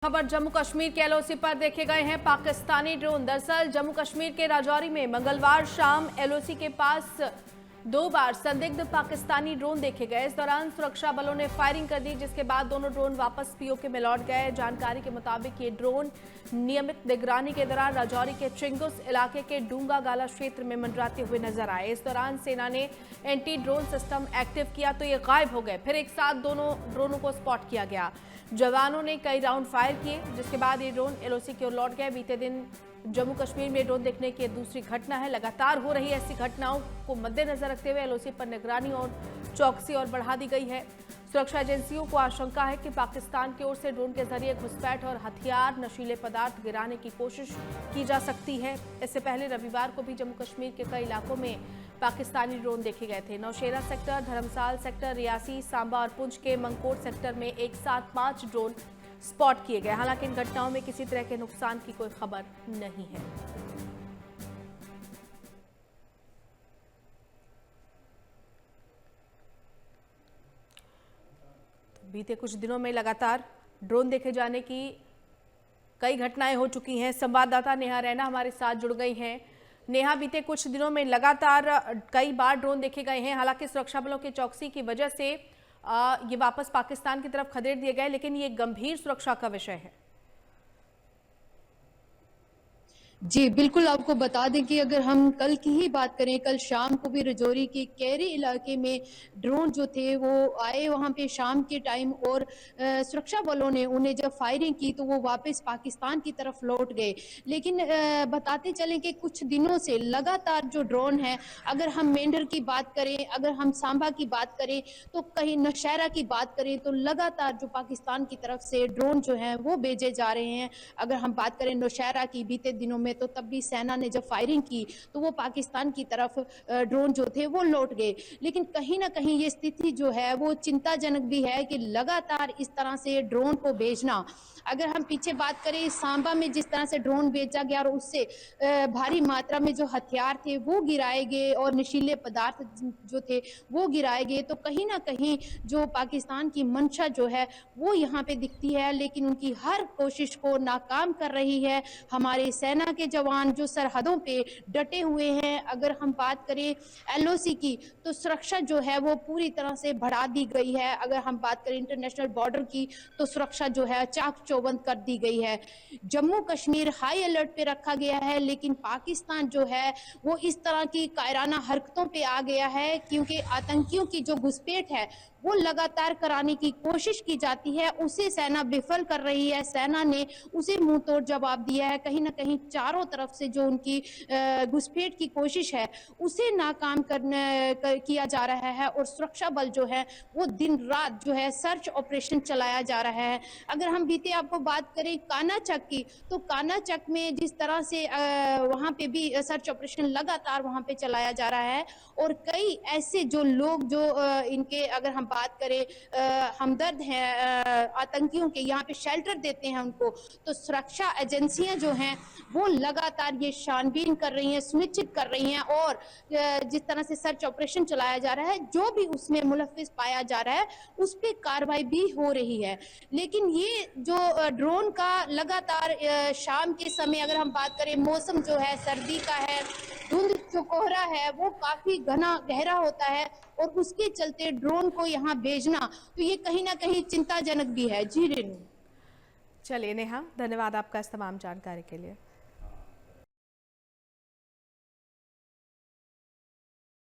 खबर जम्मू कश्मीर के एलओसी पर देखे गए हैं पाकिस्तानी ड्रोन। दरअसल जम्मू कश्मीर के राजौरी में मंगलवार शाम एलओसी के पास 2 बार संदिग्ध पाकिस्तानी ड्रोन देखे गए। इस दौरान सुरक्षा बलों ने फायरिंग कर दी, जिसके बाद दोनों ड्रोन वापस पीओके में लौट गए। जानकारी के मुताबिक ये ड्रोन नियमित निगरानी के दौरान राजौरी के चिंगुस इलाके के डूंगा गाला क्षेत्र में मंडराते हुए नजर आए। इस दौरान सेना ने एंटी ड्रोन सिस्टम एक्टिव किया तो ये गायब हो गए। फिर एक साथ दोनों ड्रोनों को स्पॉट किया गया। जवानों ने कई राउंड फायर किए, जिसके बाद ये ड्रोन एलओसी की ओर लौट गए। बीते दिन जम्मू कश्मीर में ड्रोन देखने की दूसरी घटना है। लगातार हो रही ऐसी घटनाओं को मद्देनजर रखते हुए एलओसी पर निगरानी और चौकसी और बढ़ा दी गई है। सुरक्षा एजेंसियों को आशंका है कि पाकिस्तान की ओर से ड्रोन के जरिए घुसपैठ और हथियार, नशीले पदार्थ गिराने की कोशिश की जा सकती है। इससे पहले रविवार को भी जम्मू कश्मीर के कई इलाकों में पाकिस्तानी ड्रोन देखे गए थे। नौशेरा सेक्टर, धर्मसाल सेक्टर, रियासी, सांबा और पुंछ के मंगकोट सेक्टर में एक साथ 5 ड्रोन स्पॉट किए गए। हालांकि इन घटनाओं में किसी तरह के नुकसान की कोई खबर नहीं है। बीते कुछ दिनों में लगातार ड्रोन देखे जाने की कई घटनाएं हो चुकी हैं। संवाददाता नेहा रैना हमारे साथ जुड़ गई हैं। नेहा, बीते कुछ दिनों में लगातार कई बार ड्रोन देखे गए हैं। हालांकि सुरक्षा बलों की चौकसी की वजह से ये वापस पाकिस्तान की तरफ खदेड़ दिए गए, लेकिन ये गंभीर सुरक्षा का विषय है। जी बिल्कुल, आपको बता दें कि अगर हम कल की ही बात करें, कल शाम को भी राजौरी के कैरी इलाके में ड्रोन जो थे वो आए वहां पे शाम के टाइम, और सुरक्षा बलों ने उन्हें जब फायरिंग की तो वो वापस पाकिस्तान की तरफ लौट गए। लेकिन बताते चलें कि कुछ दिनों से लगातार जो ड्रोन है, अगर हम मेंढर की बात करें, अगर हम सांबा की बात करें, तो कहीं नौशेरा की बात करें, तो लगातार जो पाकिस्तान की तरफ से ड्रोन जो है वो भेजे जा रहे हैं। अगर हम बात करें नौशेरा की, बीते दिनों में तो तब भी सेना ने जब फायरिंग की तो वो पाकिस्तान की तरफ ड्रोन जो थे वो लौट गए। लेकिन कहीं ना कहीं ये स्थिति जो है वो चिंताजनक भी है कि लगातार इस तरह से ड्रोन को भेजना, अगर हम पीछे बात करें सांबा में जिस तरह से ड्रोन भेजा गया और उससे भारी मात्रा में जो हथियार थे वो गिराए गए और नशीले पदार्थ जो थे वो गिराए गए, तो कहीं ना कहीं जो पाकिस्तान की मंशा जो है वो यहाँ पे दिखती है। लेकिन उनकी हर कोशिश को नाकाम कर रही है हमारे सेना के जवान जो सरहदों पे डटे हुए हैं। अगर हम बात करें एलओसी की, तो सुरक्षा जो है वो पूरी तरह से बढ़ा दी गई है। अगर हम बात करें इंटरनेशनल बॉर्डर की, तो सुरक्षा जो है चाक चौबंद कर दी गई है। जम्मू कश्मीर हाई अलर्ट पे रखा गया है, लेकिन पाकिस्तान जो है वो इस तरह की कायराना हरकतों पे आ गया है, क्योंकि आतंकियों की जो घुसपैठ है वो लगातार कराने की कोशिश की जाती है, उसे सेना विफल कर रही है। सेना ने उसे मुंह तोड़ जवाब दिया है। कहीं ना कहीं चारों तरफ से जो उनकी घुसपैठ की कोशिश है उसे नाकाम किया जा रहा है, और सुरक्षा बल जो है वो दिन रात जो है सर्च ऑपरेशन चलाया जा रहा है। अगर हम बीते आपको बात करें कानाचक की, तो कानाचक में जिस तरह से वहां पे भी सर्च ऑपरेशन लगातार वहां पे चलाया जा रहा है, और कई ऐसे जो लोग जो इनके अगर हम बात करें हमदर्द हैं आतंकियों के, यहाँ पे शेल्टर देते हैं उनको, तो सुरक्षा एजेंसियां जो हैं वो लगातार ये छानबीन कर रही हैं, सुनिश्चित कर रही हैं, और जिस तरह से सर्च ऑपरेशन चलाया जा रहा है, जो भी उसमें मुलविस पाया जा रहा है उस पर कार्रवाई भी हो रही है। लेकिन ये जो ड्रोन का लगातार शाम के समय अगर हम बात करें, मौसम जो है सर्दी का है, धुंध जो कोहरा है वो काफी घना गहरा होता है, और उसके चलते ड्रोन को यहाँ भेजना तो ये कहीं ना कहीं चिंताजनक भी है। जी रेनू। चलिए नेहा, धन्यवाद आपका इस तमाम जानकारी के लिए।